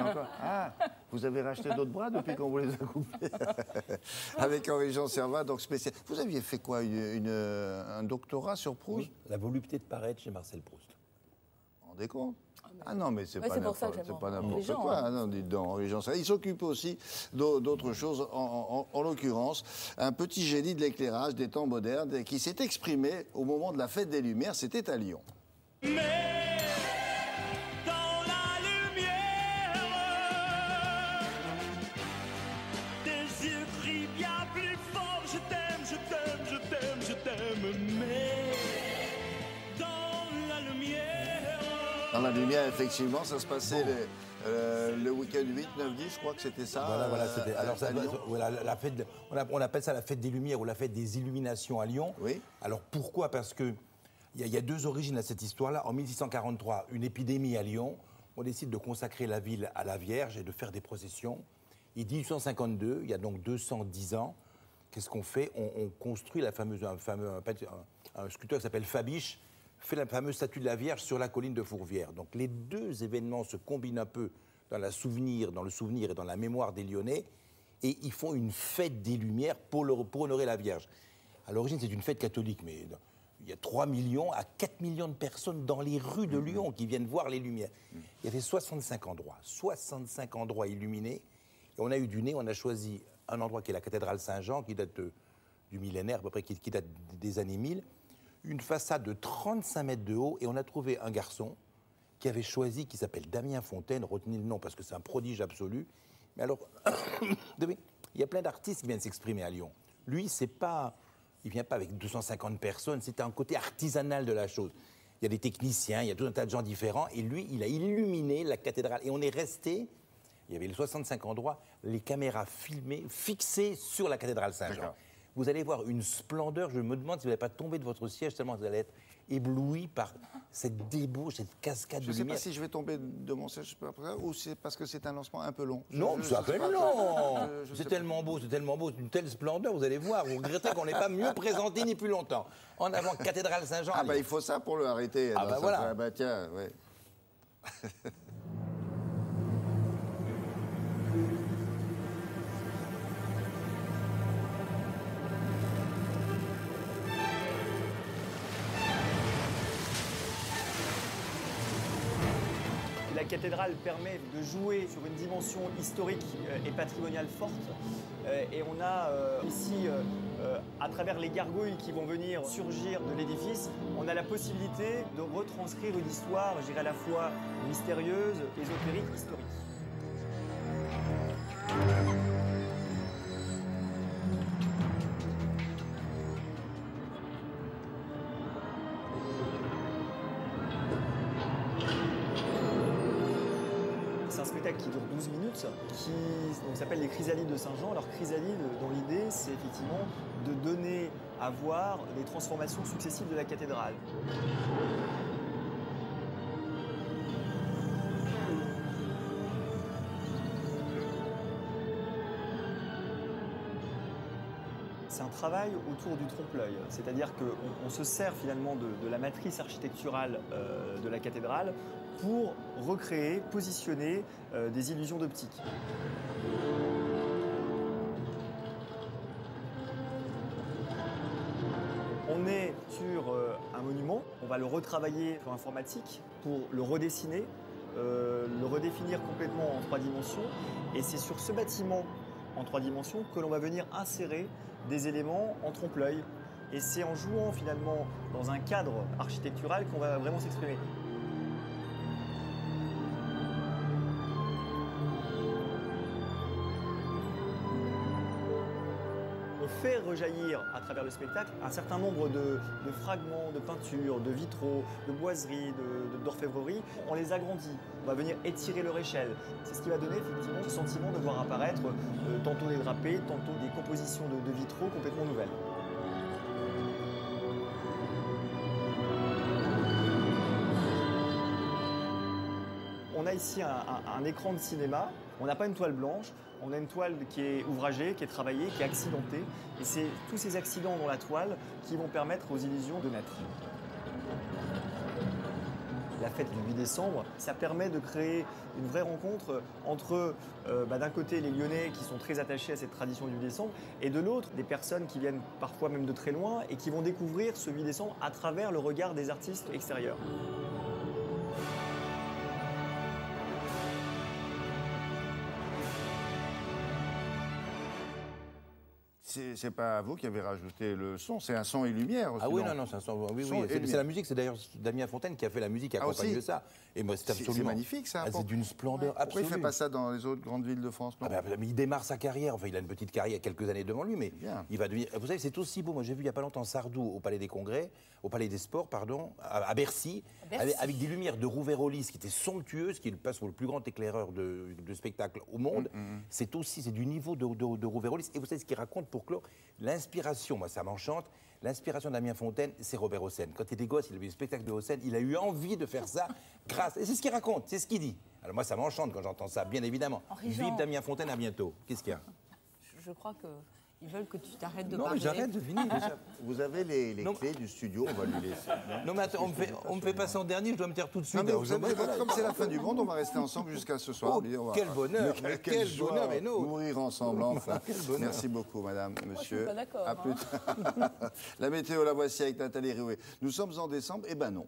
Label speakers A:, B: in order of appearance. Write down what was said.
A: encore. Ah, vous avez racheté d'autres bras depuis qu'on vous les a coupés. Avec Henri-Jean Servat, donc spécial. Vous aviez fait quoi, un doctorat sur Proust?
B: Oui, la volupté de paraître chez Marcel Proust.
A: Vous vous rendez compte? Ah non, mais c'est pas n'importe quoi.
C: Hein.
A: Ah non, dites donc, Henri-Jean Servat. Il s'occupe aussi d'autres choses, en l'occurrence, un petit génie de l'éclairage des temps modernes qui s'est exprimé au moment de la fête des Lumières, c'était à Lyon.
D: Mais dans la lumière, tes yeux crient bien plus fort. Je t'aime, je t'aime, je t'aime, je t'aime. Mais dans la lumière.
A: Dans la lumière, effectivement, ça se passait le week-end 8, 9, 10, je crois que c'était ça.
B: Voilà, c'était. Alors, voilà, la fête on appelle ça la fête des Lumières ou la fête des illuminations à Lyon.
A: Oui.
B: Alors pourquoi? Parce que il y a deux origines à cette histoire-là. En 1643, une épidémie à Lyon. On décide de consacrer la ville à la Vierge et de faire des processions. Et 1852, il y a donc 210 ans, qu'est-ce qu'on fait? On construit un sculpteur qui s'appelle Fabiche, fait la fameuse statue de la Vierge sur la colline de Fourvière. Donc les deux événements se combinent un peu dans le souvenir et dans la mémoire des Lyonnais, et ils font une fête des Lumières pour honorer la Vierge. À l'origine, c'est une fête catholique, mais il y a 3 millions à 4 millions de personnes dans les rues de Lyon qui viennent voir les lumières. Il y avait 65 endroits illuminés. Et on a eu du nez, on a choisi un endroit qui est la cathédrale Saint-Jean, qui date du millénaire, à peu près, qui date des années 1000. Une façade de 35 mètres de haut, et on a trouvé un garçon qui avait choisi, qui s'appelle Damien Fontaine, retenez le nom parce que c'est un prodige absolu. Mais alors, il y a plein d'artistes qui viennent s'exprimer à Lyon. Lui, il ne vient pas avec 250 personnes, c'est un côté artisanal de la chose. Il y a des techniciens, il y a tout un tas de gens différents, et lui, il a illuminé la cathédrale. Et on est resté, il y avait les 65 endroits, les caméras filmées, fixées sur la cathédrale Saint-Jean. Vous allez voir une splendeur, je me demande si vous n'allez pas tomber de votre siège tellement vous allez être ébloui par cette débauche, cette cascade de lumière.
A: Je ne sais pas si je vais tomber de mon siège ou c'est parce que c'est un lancement un peu long.
B: Non, c'est à peine long. C'est tellement beau, c'est une telle splendeur, vous allez voir. Vous regrettez qu'on n'ait pas mieux présenté ni plus longtemps. En avant, cathédrale Saint-Jean.
A: Ah bah il faut ça pour le arrêter.
B: Ah bah voilà.
A: Ah bah tiens, ouais.
C: La cathédrale permet de jouer sur une dimension historique et patrimoniale forte. Et on a ici, à travers les gargouilles qui vont venir surgir de l'édifice, on a la possibilité de retranscrire une histoire, je dirais à la fois mystérieuse, ésotérique, historique. C'est un spectacle qui dure 12 minutes, qui s'appelle les Chrysalides de Saint-Jean. Alors Chrysalides, dans l'idée, c'est effectivement de donner à voir les transformations successives de la cathédrale. C'est un travail autour du trompe-l'œil, c'est-à-dire qu'on se sert finalement de la matrice architecturale de la cathédrale pour recréer, positionner des illusions d'optique. On est sur un monument, on va le retravailler sur informatique pour le redessiner, le redéfinir complètement en 3 dimensions, et c'est sur ce bâtiment en 3 dimensions que l'on va venir insérer des éléments en trompe-l'œil. Et c'est en jouant finalement dans un cadre architectural qu'on va vraiment s'exprimer. On fait rejaillir à travers le spectacle un certain nombre de fragments de peinture, de vitraux, de boiseries, d'orfèvrerie. On les agrandit, on va venir étirer leur échelle. C'est ce qui va donner effectivement ce sentiment de voir apparaître tantôt des drapés, tantôt des compositions de vitraux complètement nouvelles. On a ici un écran de cinéma. On n'a pas une toile blanche, on a une toile qui est ouvragée, qui est travaillée, qui est accidentée. Et c'est tous ces accidents dans la toile qui vont permettre aux illusions de naître. la fête du 8 décembre. Ça permet de créer une vraie rencontre entre, d'un côté, les Lyonnais qui sont très attachés à cette tradition du 8 décembre, et de l'autre, des personnes qui viennent parfois même de très loin et qui vont découvrir ce 8 décembre à travers le regard des artistes extérieurs.
A: C'est pas vous qui avez rajouté le son, c'est un son et lumière aussi.
B: Ah oui, non, c'est un son. Oui, oui, c'est la musique, c'est d'ailleurs Damien Fontaine qui a fait la musique, qui accompagne de ça. Et moi, c'est absolument.
A: C'est magnifique ça.
B: C'est d'une splendeur absolue.
A: Pourquoi il ne fait pas ça dans les autres grandes villes de France, non?
B: Mais il démarre sa carrière, enfin il a une petite carrière, quelques années devant lui, mais il va devenir. Vous savez, c'est aussi beau. Moi, j'ai vu il n'y a pas longtemps Sardou au Palais des Congrès, au Palais des Sports, pardon, à Bercy, avec des lumières de Rouvérolis qui étaient somptueuses, qui passe pour le plus grand éclaireur de spectacle au monde. C'est aussi, c'est du niveau de Rouvérolis. Et vous savez ce qu'il raconte pour clore? L'inspiration, moi, ça m'enchante. L'inspiration de Damien Fontaine, c'est Robert Hossein. Quand il était gosse, il avait eu le spectacle de Hossein, il a eu envie de faire ça grâce. Et c'est ce qu'il raconte, c'est ce qu'il dit. Alors moi, ça m'enchante quand j'entends ça, bien évidemment. Vive Damien Fontaine, à bientôt. Qu'est-ce qu'il y a?
E: Je crois qu'ils veulent que tu t'arrêtes de
B: parler.
E: parler.
B: Non, mais j'arrête de finir.
A: Vous avez les clés du studio, on va lui laisser.
B: Non, mais attends, on me fait passer en dernier, je dois me taire tout de suite.
A: Non, mais vous savez, comme c'est la fin du monde, on va rester ensemble jusqu'à ce soir.
B: Oh, quel bonheur, quel bonheur, mais non.
A: Mourir ensemble, enfin. Merci beaucoup, madame, monsieur.
E: Moi, je suis pas d'accord.
A: À plus tard. La météo, la voici avec Nathalie Rouet. Nous sommes en décembre, eh ben non.